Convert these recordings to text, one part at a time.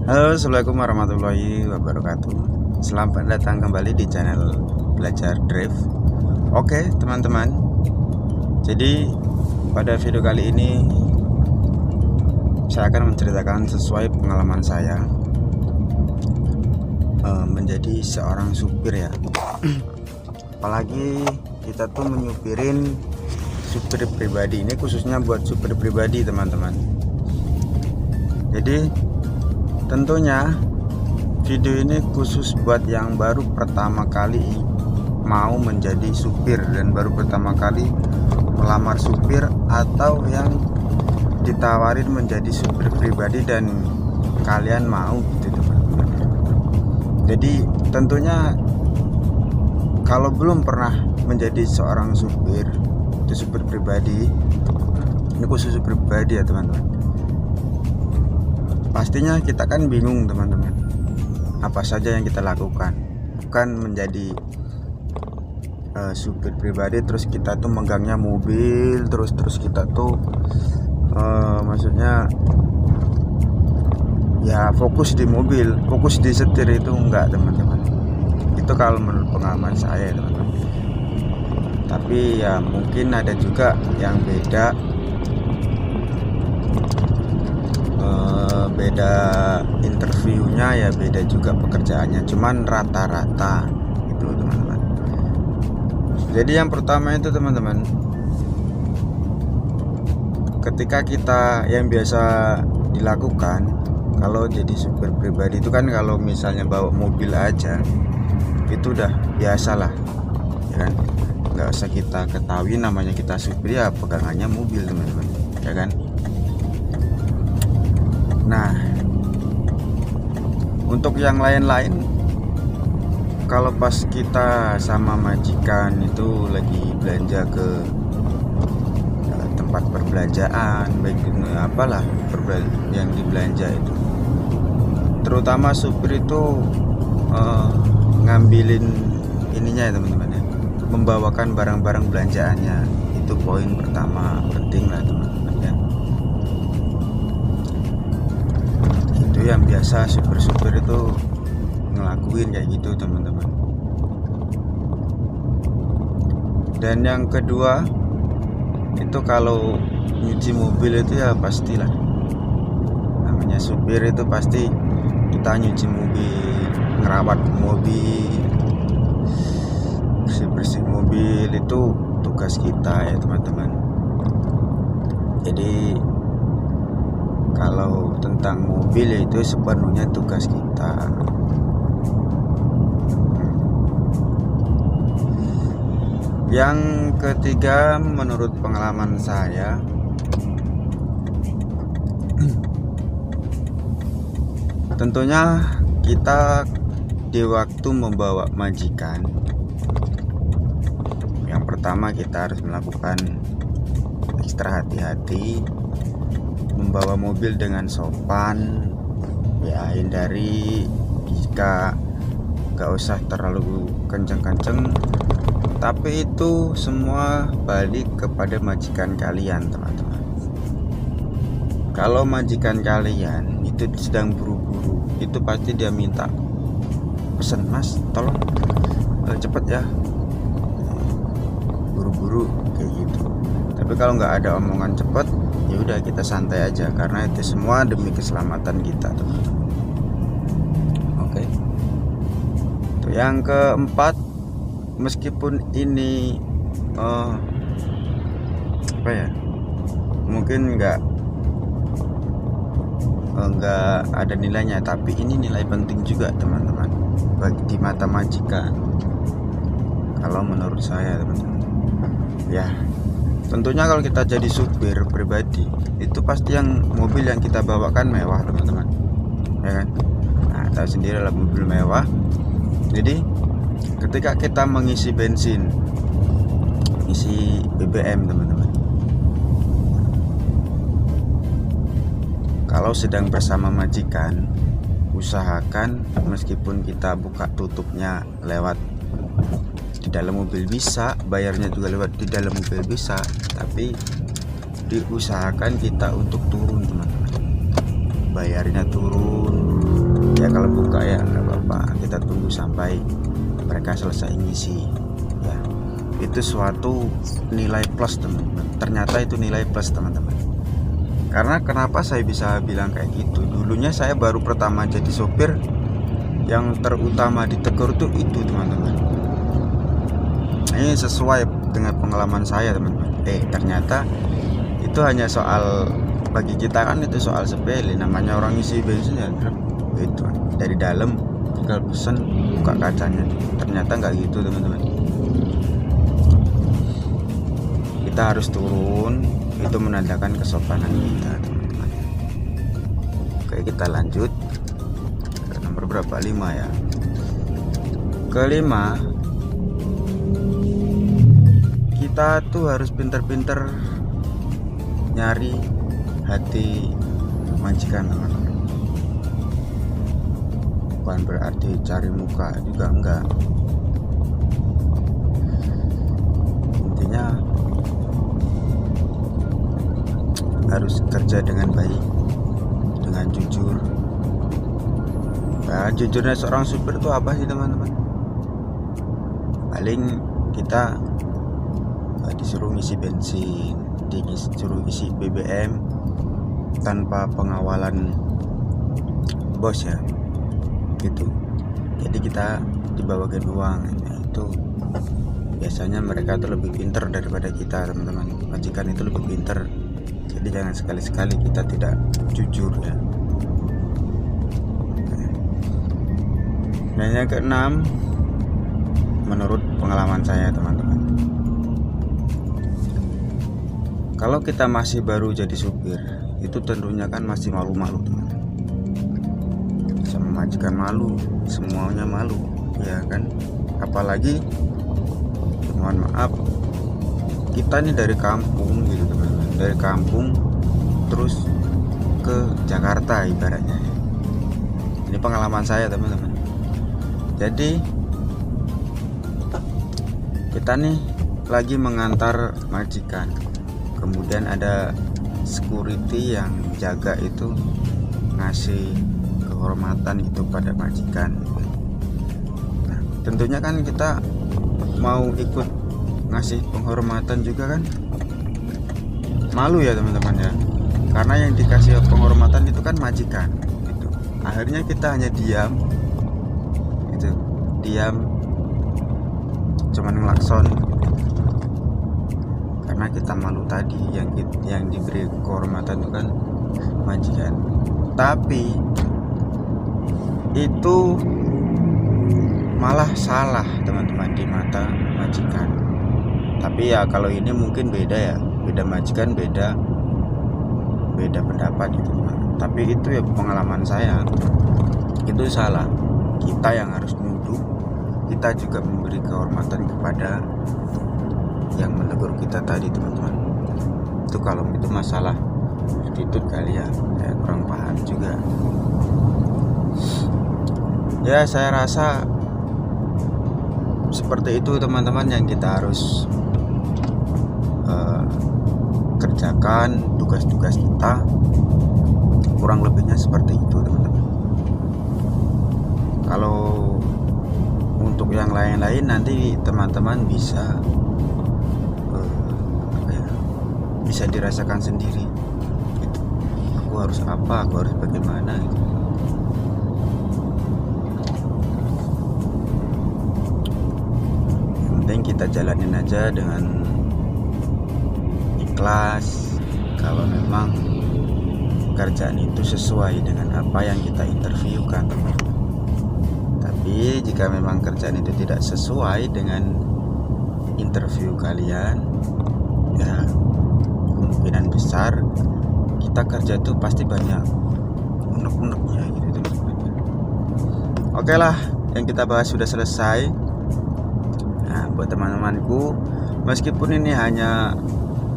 Halo, assalamualaikum warahmatullahi wabarakatuh. Selamat datang kembali di channel Belajar Drive. Oke, teman-teman. Jadi pada video kali ini saya akan menceritakan sesuai pengalaman saya menjadi seorang supir ya. Apalagi kita tuh menyupirin supir pribadi. Ini khususnya buat supir pribadi, teman-teman. Jadi tentunya video ini khusus buat yang baru pertama kali mau menjadi supir dan baru pertama kali melamar supir, atau yang ditawarin menjadi supir pribadi dan kalian mau gitu teman-teman. Jadi tentunya kalau belum pernah menjadi seorang supir, itu supir pribadi, ini khusus supir pribadi ya teman-teman. Pastinya kita kan bingung teman-teman, apa saja yang kita lakukan. Bukan menjadi supir pribadi terus kita tuh megangnya mobil, terus kita tuh maksudnya ya fokus di mobil, fokus di setir, itu enggak teman-teman. Itu kalau menurut pengalaman saya teman-teman. Tapi ya mungkin ada juga yang beda interviewnya ya, beda juga pekerjaannya, cuman rata-rata itu teman-teman. Jadi yang pertama itu teman-teman, ketika kita yang biasa dilakukan kalau jadi supir pribadi itu kan, kalau misalnya bawa mobil aja itu udah biasa lah ya kan, nggak usah kita ketahui namanya kita supir, ya pegangannya mobil teman-teman ya kan. Nah, untuk yang lain-lain, kalau pas kita sama majikan itu lagi belanja ke tempat perbelanjaan, baik apalah yang dibelanja itu, terutama supir itu ngambilin ininya ya teman-teman ya, membawakan barang-barang belanjaannya, itu poin pertama penting lah teman-teman ya. Yang biasa supir-supir itu ngelakuin kayak gitu teman-teman. Dan yang kedua itu kalau nyuci mobil itu ya pastilah, namanya supir itu pasti kita nyuci mobil, ngerawat mobil, bersih-bersih mobil, itu tugas kita ya teman-teman. Jadi kalau tentang mobil ya itu sepenuhnya tugas kita. Yang ketiga menurut pengalaman saya, tentunya kita di waktu membawa majikan, yang pertama kita harus melakukan ekstra hati-hati, membawa mobil dengan sopan ya, hindari jika gak usah terlalu kenceng-kenceng, tapi itu semua balik kepada majikan kalian teman-teman. Kalau majikan kalian itu sedang buru-buru, itu pasti dia minta pesan, mas tolong cepet ya, buru-buru kayak gitu. Tapi kalau nggak ada omongan cepet, ya udah kita santai aja, karena itu semua demi keselamatan kita teman-teman. Oke. Tuh, yang keempat, meskipun ini apa ya, mungkin nggak ada nilainya, tapi ini nilai penting juga teman-teman bagi di mata majikan kalau menurut saya teman-teman ya. Tentunya kalau kita jadi supir pribadi itu pasti yang mobil yang kita bawakan mewah teman-teman ya kan. Nah, tahu sendiri lah mobil mewah. Jadi ketika kita mengisi bensin, isi BBM teman-teman, kalau sedang bersama majikan, usahakan meskipun kita buka tutupnya lewat di dalam mobil bisa, bayarnya juga lewat di dalam mobil bisa, tapi diusahakan kita untuk turun teman-teman, bayarnya turun buka ya, nggak apa-apa, kita tunggu sampai mereka selesai ngisi ya. Itu suatu nilai plus teman-teman, ternyata itu nilai plus teman-teman. Karena kenapa saya bisa bilang kayak gitu, dulunya saya baru pertama jadi sopir, yang terutama ditegur tuh itu teman-teman. Ini sesuai dengan pengalaman saya teman-teman. Ternyata itu hanya soal, bagi kita kan itu soal sepele, namanya orang isi bensin ya, itu dari dalam tinggal pesen buka kacanya. Ternyata nggak gitu teman-teman, kita harus turun, itu menandakan kesopanan kita teman-teman. Oke, kita lanjut ke nomor berapa, 5 ya. Kelima, kita tuh harus pinter-pinter nyari hati majikan teman-teman. Bukan berarti cari muka juga, enggak. Intinya harus kerja dengan baik, dengan jujur. Nah, jujurnya seorang supir itu apa sih teman-teman? Paling kita disuruh ngisi bensin, disuruh isi BBM tanpa pengawalan bos ya, gitu. Jadi kita dibawakan uang. Nah, itu biasanya mereka tuh lebih pinter daripada kita teman-teman. Majikan itu lebih pinter. Jadi jangan sekali-sekali kita tidak jujur ya. Dan yang keenam, menurut pengalaman saya teman-teman, kalau kita masih baru jadi supir, itu tentunya kan masih malu-malu teman-teman. Sama majikan malu, semuanya malu ya kan. Apalagi mohon maaf, kita ini dari kampung gitu teman-teman, dari kampung terus ke Jakarta ibaratnya. Ini pengalaman saya teman-teman. Jadi kita nih lagi mengantar majikan, kemudian ada security yang jaga itu ngasih kehormatan itu pada majikan. Nah, tentunya kan kita mau ikut ngasih penghormatan juga kan, malu ya teman-teman ya, karena yang dikasih penghormatan itu kan majikan gitu. Akhirnya kita hanya diam gitu, diam cuman ngelakson karena kita malu tadi. Yang diberi kehormatan itu kan majikan, tapi itu malah salah teman-teman di mata majikan. Tapi ya kalau ini mungkin beda ya, beda majikan, beda pendapat gitu teman. Tapi itu ya pengalaman saya, itu salah. Kita yang harus nunduk, kita juga memberi kehormatan kepada yang menegur kita tadi teman-teman. Itu kalau itu masalah attitude kali ya, saya kurang paham juga ya. Saya rasa seperti itu teman-teman yang kita harus kerjakan tugas-tugas kita, kurang lebihnya seperti itu teman-teman. Kalau untuk yang lain-lain nanti teman-teman bisa bisa dirasakan sendiri gitu. Aku harus apa, aku harus bagaimana gitu. Yang penting kita jalanin aja dengan ikhlas. Kalau memang pekerjaan itu sesuai dengan apa yang kita interviewkan teman-teman. Tapi jika memang kerjaan itu tidak sesuai dengan interview kalian, ya kemungkinan besar kita kerja tuh pasti banyak unek-uneknya gitu teman-teman. Oke lah, yang kita bahas sudah selesai. Nah, buat teman-temanku, meskipun ini hanya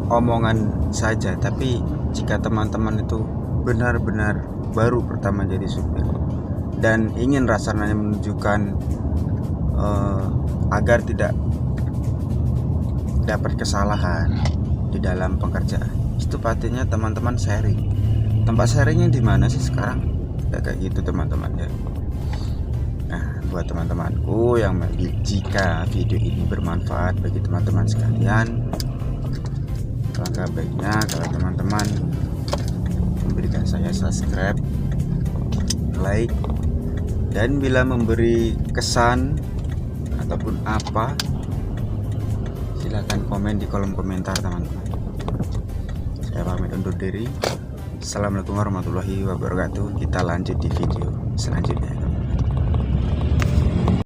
omongan saja, tapi jika teman-teman itu benar-benar baru pertama jadi supir dan ingin rasanya menunjukkan agar tidak dapat kesalahan di dalam pekerjaan, itu pastinya teman-teman sharing. Tempat sharingnya di mana sih sekarang? Ya kayak gitu teman-teman ya. Nah, buat teman-temanku yang jika video ini bermanfaat bagi teman-teman sekalian, langkah baiknya kalau teman-teman memberikan saya subscribe, like, dan bila memberi kesan ataupun apa, silahkan komen di kolom komentar teman-teman. Saya pamit undur diri. Assalamualaikum warahmatullahi wabarakatuh. Kita lanjut di video selanjutnya.